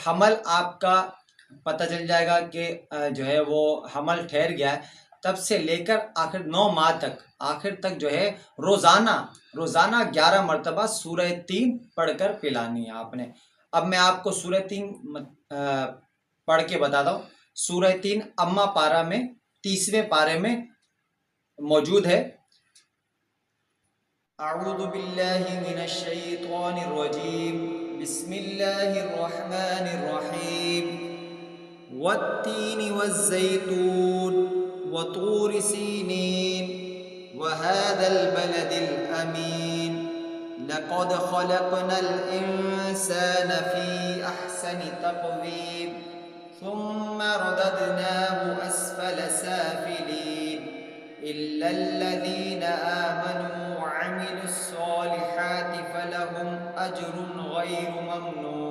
हमल आपका पता चल जाएगा कि जो है वो हमल ठहर गया है, तब से लेकर आखिर 9 माह तक, आखिर तक जो है रोज़ाना रोज़ाना 11 मरतबा सूरह तीन पढ़कर पिलानी है आपने। अब मैं आपको सूरह तीन पढ़ के बताता हूँ। सूरह तीन अम्मा पारा में 30वें पारे में मौजूद है। अऊज़ु बिल्लाहि मिनश शैतानिर रजीम, बिस्मिल्लाहिर रहमानिर रहीम। वत्तीनि वज़्ज़ैतून वतूरि सीनीन वहाज़ल बलदिल अमीन लक़द ख़लक़नल इंसान फ़ी अहसनि तक़वीम सुम्मा रददनाहु अस्फ़ल साफ़िलीन इल्लल्लज़ीना आमनू वअमिलुस्सॉलिहाति फ़लहुम अज्रुन ग़ैरु ममनून।